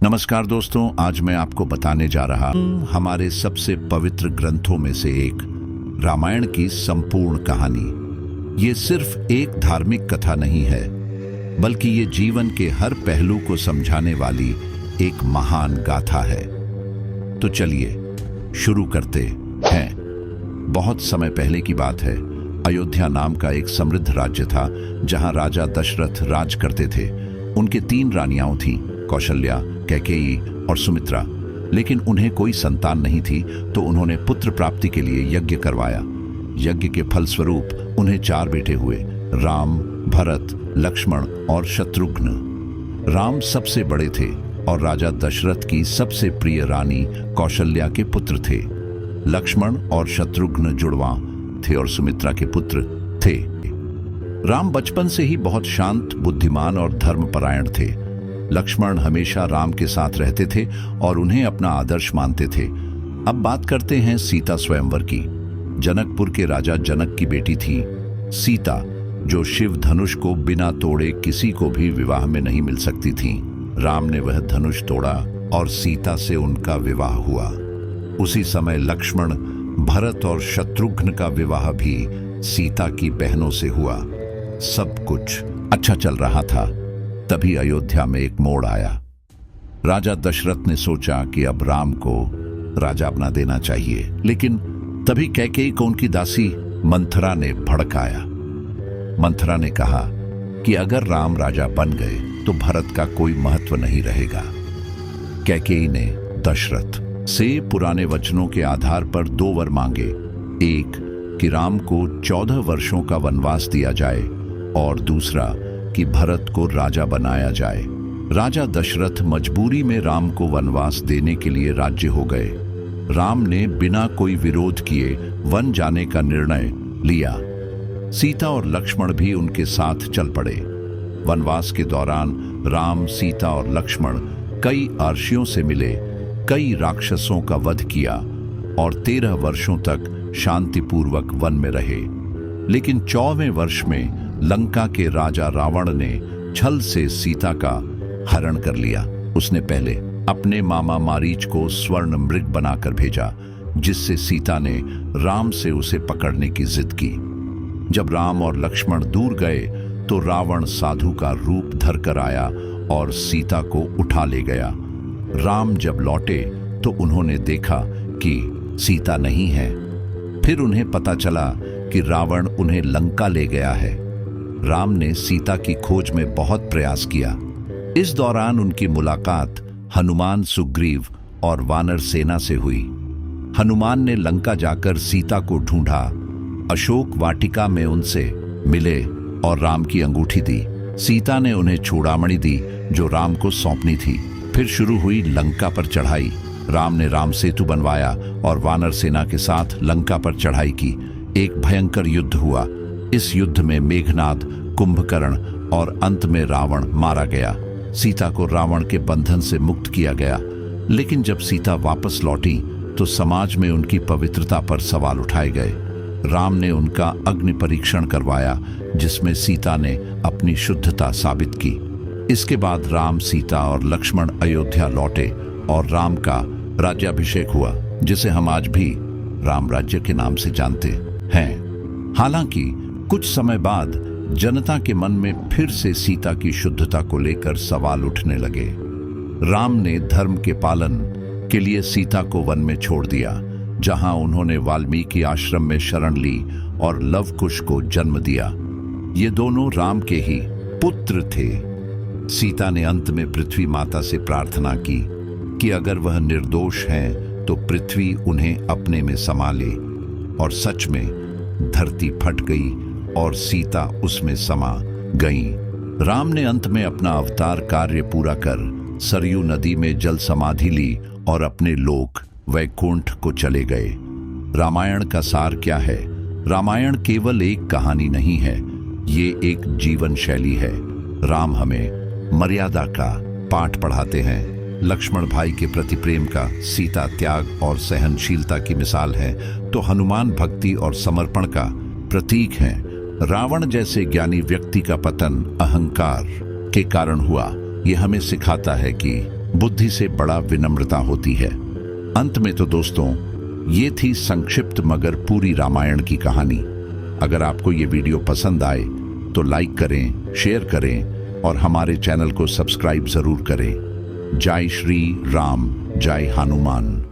नमस्कार दोस्तों, आज मैं आपको बताने जा रहा हूँ हमारे सबसे पवित्र ग्रंथों में से एक रामायण की संपूर्ण कहानी। ये सिर्फ एक धार्मिक कथा नहीं है, बल्कि ये जीवन के हर पहलू को समझाने वाली एक महान गाथा है। तो चलिए शुरू करते हैं। बहुत समय पहले की बात है। अयोध्या नाम का एक समृद्ध राज्य था, जहां राजा दशरथ राज करते थे। उनके 3 रानियां थीं, कौशल्या, कैकेयी और सुमित्रा। लेकिन उन्हें कोई संतान नहीं थी, तो उन्होंने पुत्र प्राप्ति के लिए यज्ञ करवाया। यज्ञ के फलस्वरूप उन्हें 4 बेटे हुए, राम, भरत, लक्ष्मण और शत्रुघ्न। राम सबसे बड़े थे और राजा दशरथ की सबसे प्रिय रानी कौशल्या के पुत्र थे। लक्ष्मण और शत्रुघ्न जुड़वां थे और सुमित्रा के पुत्र थे। राम बचपन से ही बहुत शांत, बुद्धिमान और धर्मपरायण थे। लक्ष्मण हमेशा राम के साथ रहते थे और उन्हें अपना आदर्श मानते थे। अब बात करते हैं सीता स्वयंवर की। जनकपुर के राजा जनक की बेटी थी सीता, जो शिव धनुष को बिना तोड़े किसी को भी विवाह में नहीं मिल सकती थी। राम ने वह धनुष तोड़ा और सीता से उनका विवाह हुआ। उसी समय लक्ष्मण, भरत और शत्रुघ्न का विवाह भी सीता की बहनों से हुआ। सब कुछ अच्छा चल रहा था। तभी अयोध्या में एक मोड़ आया। राजा दशरथ ने सोचा कि अब राम को राजा बना देना चाहिए, लेकिन तभी कैकेयी को उनकी दासी मंथरा ने भड़काया। मंथरा ने कहा कि अगर राम राजा बन गए तो भरत का कोई महत्व नहीं रहेगा। कैकेयी ने दशरथ से पुराने वचनों के आधार पर 2 वर मांगे। एक कि राम को 14 वर्षों का वनवास दिया जाए और दूसरा कि भरत को राजा बनाया जाए। राजा दशरथ मजबूरी में राम को वनवास देने के लिए राजी हो गए। राम ने बिना कोई विरोध किए वन जाने का निर्णय लिया। सीता और लक्ष्मण भी उनके साथ चल पड़े। वनवास के दौरान राम, सीता और लक्ष्मण कई अर्षियों से मिले, कई राक्षसों का वध किया और 13 वर्षों तक शांतिपूर्वक वन में रहे। लेकिन 14वें वर्ष में लंका के राजा रावण ने छल से सीता का हरण कर लिया। उसने पहले अपने मामा मारीच को स्वर्ण मृग बनाकर भेजा, जिससे सीता ने राम से उसे पकड़ने की जिद की। जब राम और लक्ष्मण दूर गए तो रावण साधु का रूप धरकर आया और सीता को उठा ले गया। राम जब लौटे तो उन्होंने देखा कि सीता नहीं है। फिर उन्हें पता चला कि रावण उन्हें लंका ले गया है। राम ने सीता की खोज में बहुत प्रयास किया। इस दौरान उनकी मुलाकात हनुमान, सुग्रीव और वानर सेना से हुई। हनुमान ने लंका जाकर सीता को ढूंढा, अशोक वाटिका में उनसे मिले और राम की अंगूठी दी। सीता ने उन्हें चूड़ामणि दी, जो राम को सौंपनी थी। फिर शुरू हुई लंका पर चढ़ाई। राम ने राम सेतु बनवाया और वानर सेना के साथ लंका पर चढ़ाई की। एक भयंकर युद्ध हुआ। इस युद्ध में मेघनाद, कुंभकर्ण और अंत में रावण मारा गया। सीता को रावण के बंधन से मुक्त किया गया। लेकिन जब सीता वापस लौटी तो समाज में उनकी पवित्रता पर सवाल उठाए गए। राम ने उनका अग्नि परीक्षण करवाया, जिसमें सीता ने अपनी शुद्धता साबित की। इसके बाद राम, सीता और लक्ष्मण अयोध्या लौटे और राम का राज्याभिषेक हुआ, जिसे हम आज भी राम राज्य के नाम से जानते हैं। हालांकि कुछ समय बाद जनता के मन में फिर से सीता की शुद्धता को लेकर सवाल उठने लगे। राम ने धर्म के पालन के लिए सीता को वन में छोड़ दिया, जहां उन्होंने वाल्मीकि आश्रम में शरण ली और लवकुश को जन्म दिया। ये दोनों राम के ही पुत्र थे। सीता ने अंत में पृथ्वी माता से प्रार्थना की कि अगर वह निर्दोष हैं तो पृथ्वी उन्हें अपने में समा ले। और सच में धरती फट गई और सीता उसमें समा गई। राम ने अंत में अपना अवतार कार्य पूरा कर सरयू नदी में जल समाधि ली और अपने लोक वैकुंठ को चले गए। रामायण का सार क्या है? रामायण केवल एक कहानी नहीं है, ये एक जीवन शैली है। राम हमें मर्यादा का पाठ पढ़ाते हैं, लक्ष्मण भाई के प्रति प्रेम का, सीता त्याग और सहनशीलता की मिसाल है, तो हनुमान भक्ति और समर्पण का प्रतीक हैं। रावण जैसे ज्ञानी व्यक्ति का पतन अहंकार के कारण हुआ। यह हमें सिखाता है कि बुद्धि से बड़ा विनम्रता होती है। अंत में तो दोस्तों, ये थी संक्षिप्त मगर पूरी रामायण की कहानी। अगर आपको ये वीडियो पसंद आए तो लाइक करें, शेयर करें और हमारे चैनल को सब्सक्राइब जरूर करें। जय श्री राम, जय हनुमान।